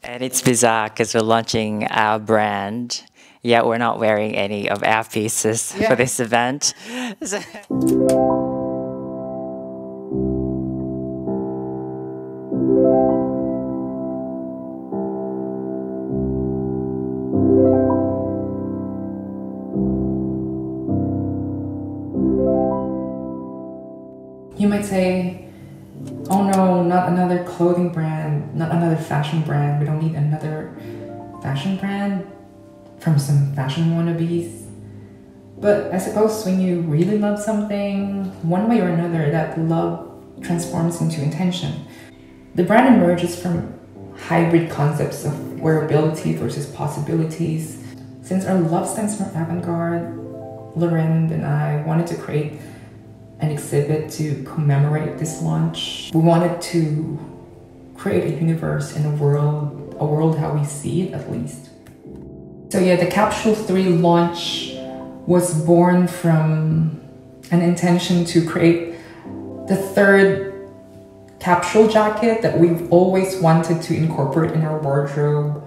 And it's bizarre because we're launching our brand, yet we're not wearing any of our pieces for this event. You might say, oh no, not another clothing brand, not another fashion brand. We don't need another fashion brand from some fashion wannabes. But I suppose when you really love something, one way or another, that love transforms into intention. The brand emerges from hybrid concepts of wearability versus possibilities. Since our love stems from Avant Garde, Loren and I wanted to create an exhibit to commemorate this launch. We wanted to create a universe and a world how we see it at least. So yeah, the Capsule 3 launch was born from an intention to create the third capsule jacket that we've always wanted to incorporate in our wardrobe.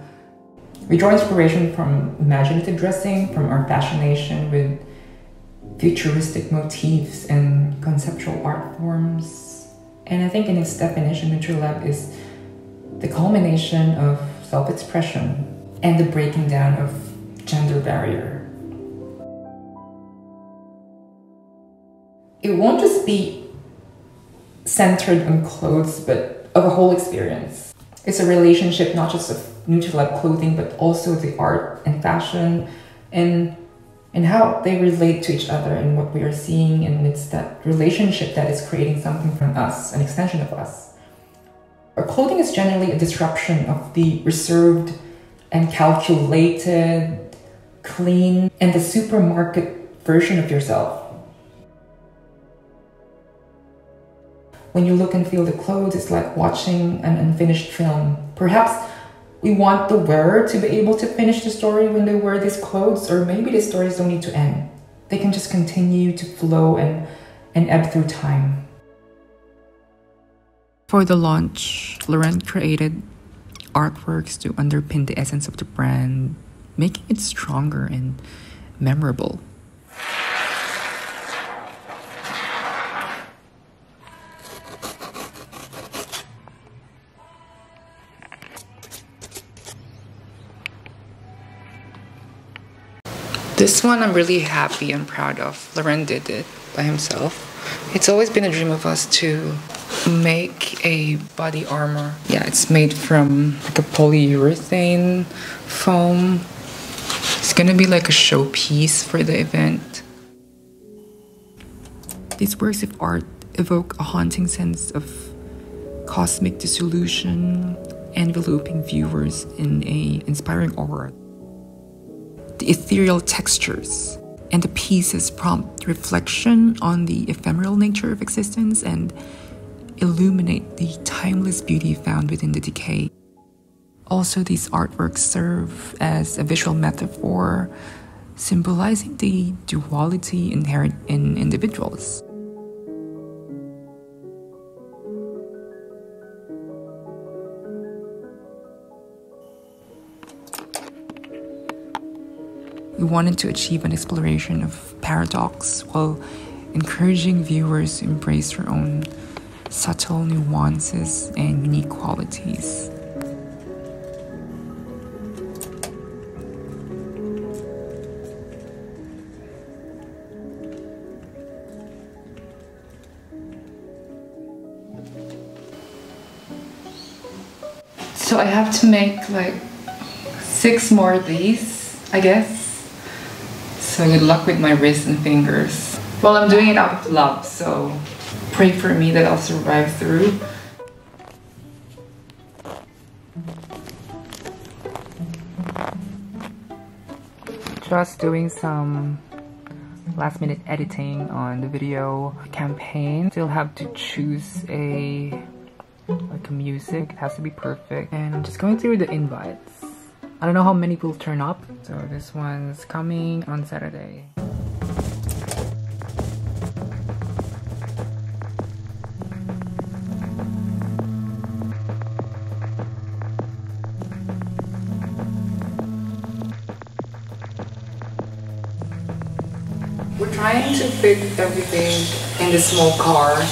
We draw inspiration from imaginative dressing, from our fascination with futuristic motifs and conceptual art forms. And I think in its definition, Nutrilab is the culmination of self-expression and the breaking down of gender barrier. It won't just be centered on clothes, but of a whole experience. It's a relationship not just of Nutrilab clothing, but also the art and fashion and how they relate to each other and what we are seeing, and it's that relationship that is creating something from us, an extension of us. Our clothing is generally a disruption of the reserved and calculated, clean, and the supermarket version of yourself. When you look and feel the clothes, it's like watching an unfinished film. Perhaps we want the wearer to be able to finish the story when they wear these clothes, or maybe the stories don't need to end. They can just continue to flow and ebb through time. For the launch, Loren created artworks to underpin the essence of the brand, making it stronger and memorable. This one I'm really happy and proud of. Loren did it by himself. It's always been a dream of us to make a body armor. Yeah, it's made from like a polyurethane foam. It's gonna be like a showpiece for the event. These works of art evoke a haunting sense of cosmic dissolution, enveloping viewers in an inspiring aura. The ethereal textures and the pieces prompt reflection on the ephemeral nature of existence and illuminate the timeless beauty found within the decay. Also, these artworks serve as a visual metaphor, symbolizing the duality inherent in individuals. We wanted to achieve an exploration of paradox while encouraging viewers to embrace their own subtle nuances and unique qualities. So I have to make like 6 more of these, I guess. So good luck with my wrists and fingers. Well, I'm doing it out of love, so pray for me that I'll survive through. Just doing some last-minute editing on the video campaign. Still have to choose a music. It has to be perfect. And I'm just going through the invites. I don't know how many will turn up. So this one's coming on Saturday. We're trying to fit everything in this small car.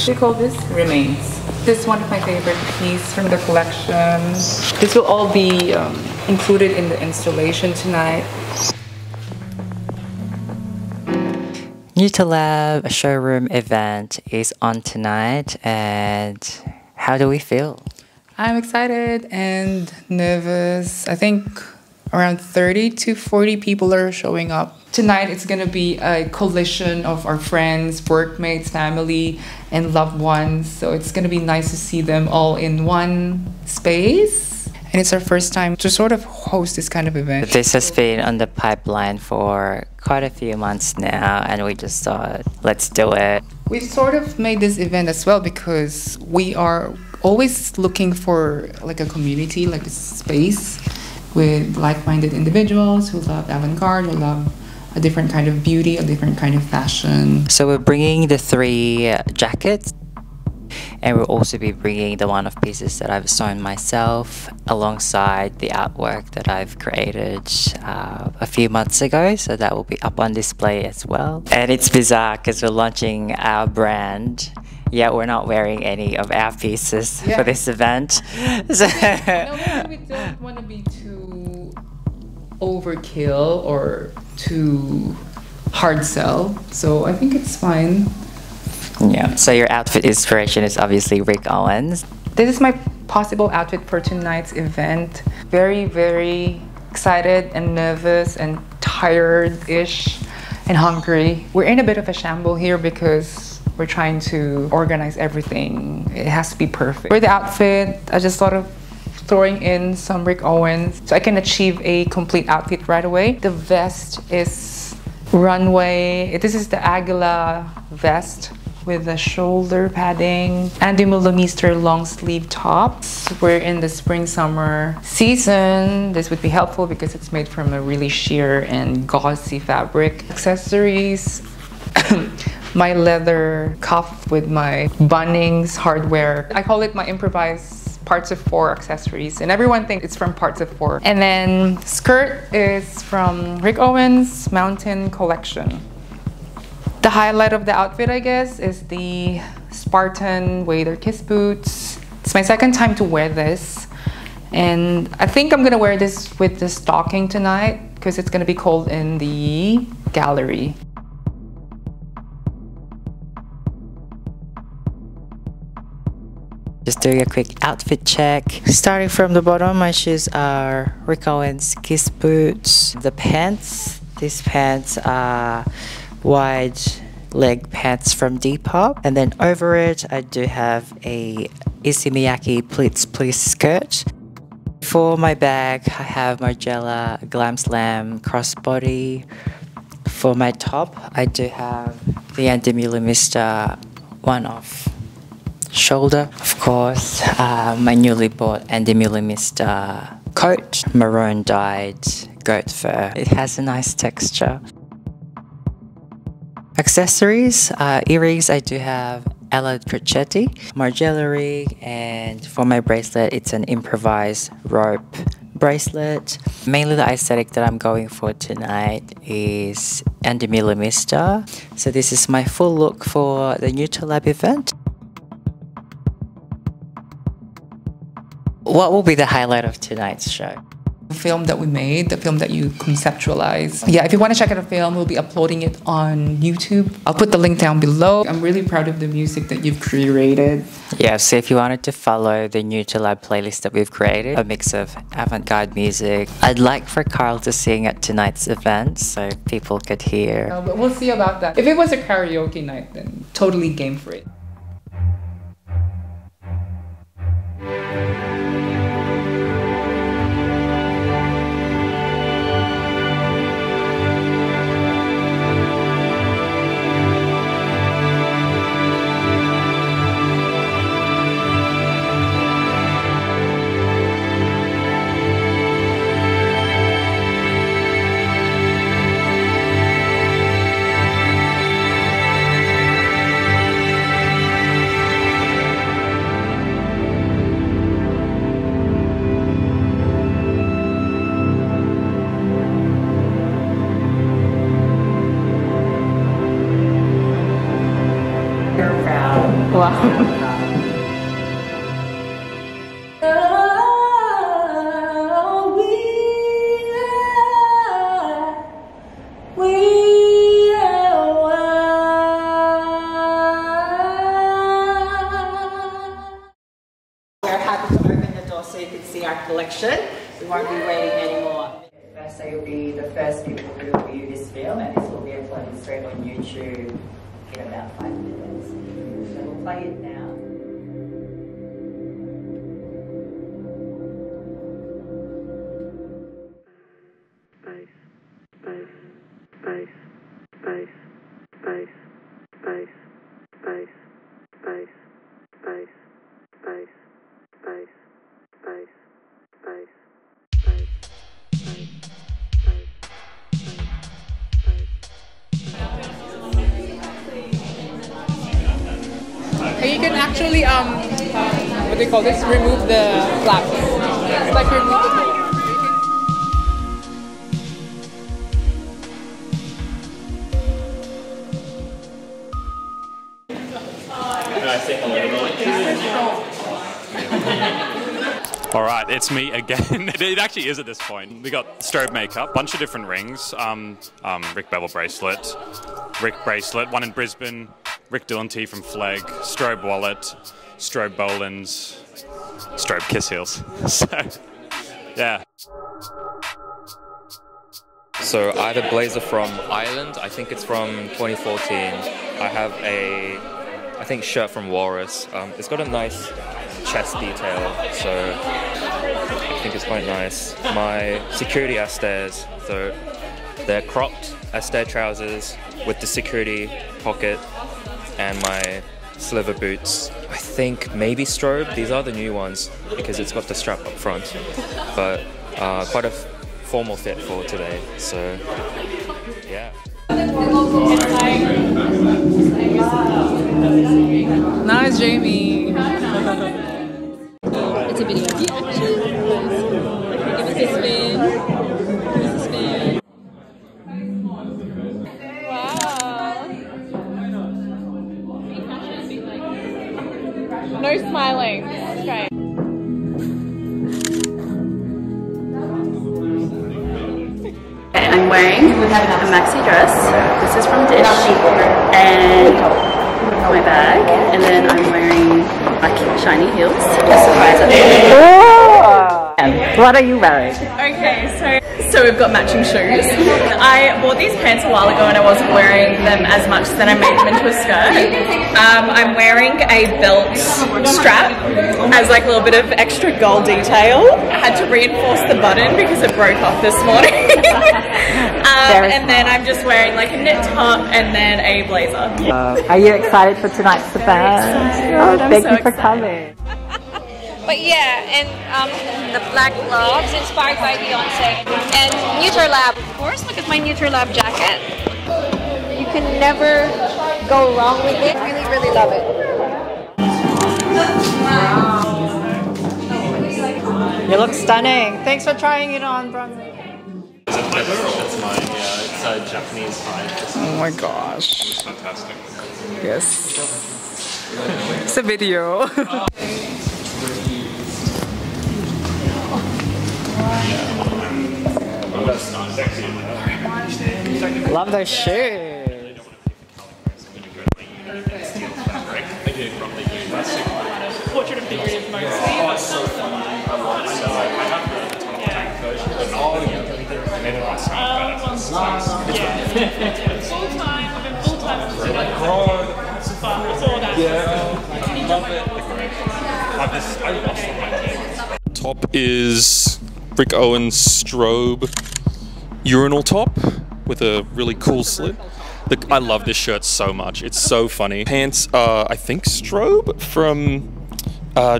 We call this remains. This is one of my favorite pieces from the collection. This will all be included in the installation tonight. Utolab showroom event is on tonight, and how do we feel? I'm excited and nervous. I think around 30 to 40 people are showing up. Tonight it's gonna be a collision of our friends, workmates, family, and loved ones. So it's gonna be nice to see them all in one space. And it's our first time to sort of host this kind of event. This has been on the pipeline for quite a few months now, and we just thought, let's do it. We sort of made this event as well because we are always looking for like a community, like a space with like-minded individuals who love avant garde, who love a different kind of beauty, a different kind of fashion. So we're bringing the 3 jackets, and we'll also be bringing the one-off pieces that I've sewn myself alongside the artwork that I've created a few months ago, so that will be up on display as well. And it's bizarre because we're launching our brand, yet we're not wearing any of our pieces for this event. So No, we don't want to be too overkill or too hard sell, so I think it's fine. yeah, so your outfit inspiration is obviously Rick Owens. This is my possible outfit for tonight's event. Very, very excited and nervous and tired-ish and hungry. We're in a bit of a shamble here because we're trying to organize everything. It has to be perfect. For the outfit, I just thought of throwing in some Rick Owens so I can achieve a complete outfit right away. The vest is runway. This is the Aguila vest with the shoulder padding and the millimeter long sleeve tops. We're in the spring-summer season. This would be helpful because it's made from a really sheer and gauzy fabric. Accessories, my leather cuff with my Bunnings hardware. I call it my improvised Parts of 4 accessories, and everyone thinks it's from Parts of 4. And then skirt is from Rick Owens Mountain Collection. The highlight of the outfit, I guess, is the Spartan Wader Kiss boots. It's my second time to wear this, and I think I'm gonna wear this with the stocking tonight because it's gonna be cold in the gallery. Just doing a quick outfit check. Starting from the bottom, my shoes are Rick Owens Kiss boots. The pants, these pants are wide leg pants from Depop, and then over it I do have a Issey Miyake pleats please skirt. For my bag I have Margiela Glam Slam crossbody. For my top I do have the Andy Millimista one-off shoulder. Of course, my newly bought Andy Millimista coat, maroon dyed goat fur. It has a nice texture. Accessories, earrings, I do have Ella Crocetti, Margiela ring, and for my bracelet, it's an improvised rope bracelet. Mainly the aesthetic that I'm going for tonight is Andy Millimista. So this is my full look for the Utolab event. What will be the highlight of tonight's show? The film that we made, the film that you conceptualized. Yeah, if you want to check out the film, we'll be uploading it on YouTube. I'll put the link down below. I'm really proud of the music that you've curated. Yeah, so if you wanted to follow the Utolab playlist that we've created, a mix of avant-garde music, I'd like for Karl to sing at tonight's event so people could hear. But we'll see about that. If it was a karaoke night, then totally game for it. So you can see our collection. We won't be waiting anymore. So you'll be the first people to review this film, and this will be uploaded straight on YouTube in about 5 minutes. So we'll play it now. You can actually what do you call this? Remove the flap. It's like remove the tape. All right, it's me again. It actually is at this point. We got strobe makeup, bunch of different rings, Rick Bevel bracelet, Rick bracelet, one in Brisbane, Rick Dillon tee from Flegg, strobe wallet, strobe bowlins, strobe kiss heels. So, yeah. So I have a blazer from Ireland. I think it's from 2014. I have a, I think, shirt from Walrus. It's got a nice chest detail, so I think it's quite nice. My security Astairs, so they're cropped Astaire trousers with the security pocket, and my sliver boots. I think maybe strobe. These are the new ones because it's got the strap up front, but quite a formal fit for today. So yeah. Nice, Jamie. It's a video. You actually give us a spin. Give us a spin. Wow. No smiling. Straight. I'm wearing a maxi dress. This is from Dish, and my bag, and then I'm wearing like shiny heels. A surprise at the end. And what are you wearing? Okay, so we've got matching shoes. I bought these pants a while ago and I wasn't wearing them as much, so then I made them into a skirt. I'm wearing a belt strap as like a little bit of extra gold detail. I had to reinforce the button because it broke off this morning. And then I'm just wearing like a knit top and then a blazer. Are you excited for tonight's event? Oh, thank you for coming. But yeah, and the black gloves inspired by Beyonce. And Nutrolab, of course. Look at my Nutrolab jacket. You can never go wrong with it. Really, really love it. Wow. You look stunning. Thanks for trying it on, Bronze. That's mine, yeah. It's a Japanese hide. Oh my gosh. It's fantastic. Yes. It's a video. Love those shoes. Portrait of figurative mostly. Full-time, I've been full-time for before that. Yeah, love it. I lost my top is Rick Owens strobe urinal top with a really cool slit. I love this shirt so much. It's so funny. Pants are, I think, strobe from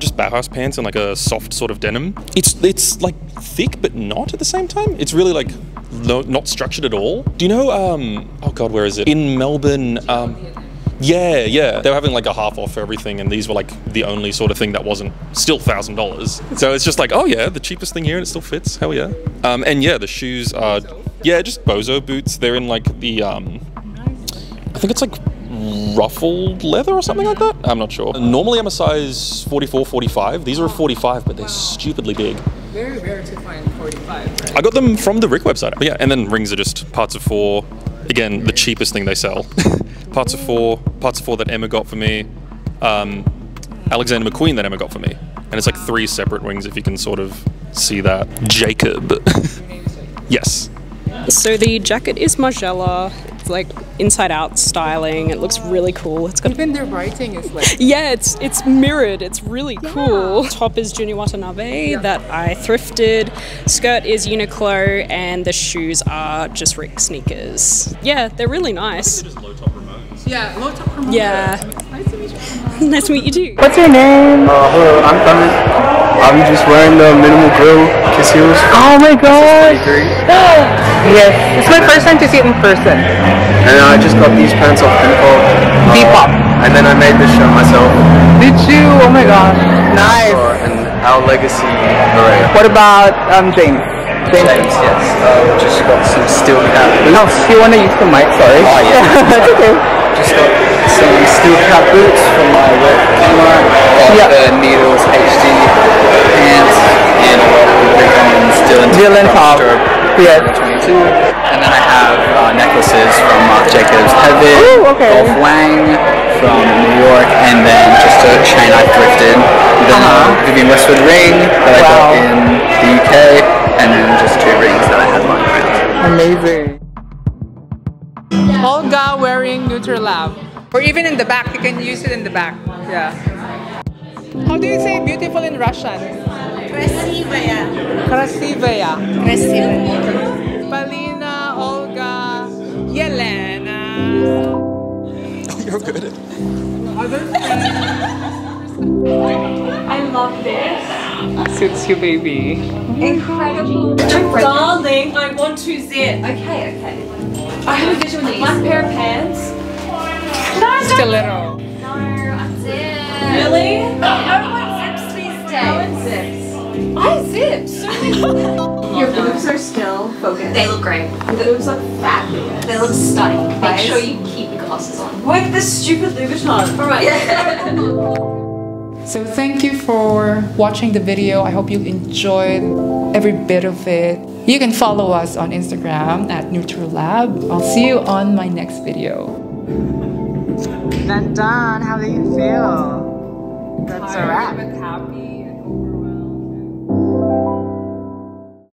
just Bauhaus pants and like a soft sort of denim. It's like thick but not at the same time. It's really like not structured at all. Do you know, oh god, where is it? In Melbourne, yeah. They were having like a half off for everything, and these were like the only sort of thing that wasn't still $1,000. So it's just like, oh yeah, the cheapest thing here and it still fits, hell yeah. And yeah, the shoes are, yeah, just Bozo boots. They're in like the, I think it's like ruffled leather or something like that. I'm not sure. Normally I'm a size 44, 45. These are a 45, but they're stupidly big. Very rare to find 45. Right? I got them from the Rick website. But yeah, and then rings are just parts of 4. Again, the cheapest thing they sell. Parts of 4 that Emma got for me. Alexander McQueen that Emma got for me. And it's like 3 separate rings if you can sort of see that. Jacob. Yes. So the jacket is Margiela. It's like inside out styling. It looks really cool. It's got Even their writing is like... Yeah, it's mirrored. It's really cool. Top is Junior Watanabe that I thrifted. Skirt is Uniqlo and the shoes are just Rick sneakers. Yeah, they're really nice. Yeah, low top promoter. Yeah. Nice to meet you. Nice to meet you too. What's your name? Hello, I'm Clement. I'm just wearing the minimal grill kiss heels. Oh my god! Yes, it's my first time to see it in person. And I just got these pants off Depop. Depop. And then I made this shirt myself. Did you? Oh my gosh. Nice. And our legacy beret. What about James? James, yes. Just got some steel cap boots. Oh, do you want to use the mic? Sorry. Oh, yeah. That's okay. Just got some steel cap boots from my work camera. Got the Needles HD pants. And I got the Rick Owens Dylan top. Yes. 22. And then I have necklaces from Marc Jacobs Heaven, Golf Wang from New York, and then just a chain I thrifted. Then a Vivienne Westwood ring that I got in the UK, and then just 2 rings that I had lying around. Amazing. Olga wearing Nutrilab. Or even in the back, you can use it in the back. Yeah. How do you say beautiful in Russian? Красивая. Красивая. Красивая. Полina, Olga, Yelena. Oh, you're good. I love this. Suits you, baby. Incredible. Darling, I want to zip. Okay. I have a visual need. One pair of pants. No, Stiletto. No, unzip. Really? I want zips these days. I want zips. I zips. Your boobs are still focused. They look great. The boobs look fabulous. They look stunning. Make sure you keep your glasses on. Like this stupid Louboutin. Alright. So thank you for watching the video. I hope you enjoyed every bit of it. You can follow us on Instagram at Nutrilab. I'll see you on my next video. Done. How do you feel? That's a wrap. Happy.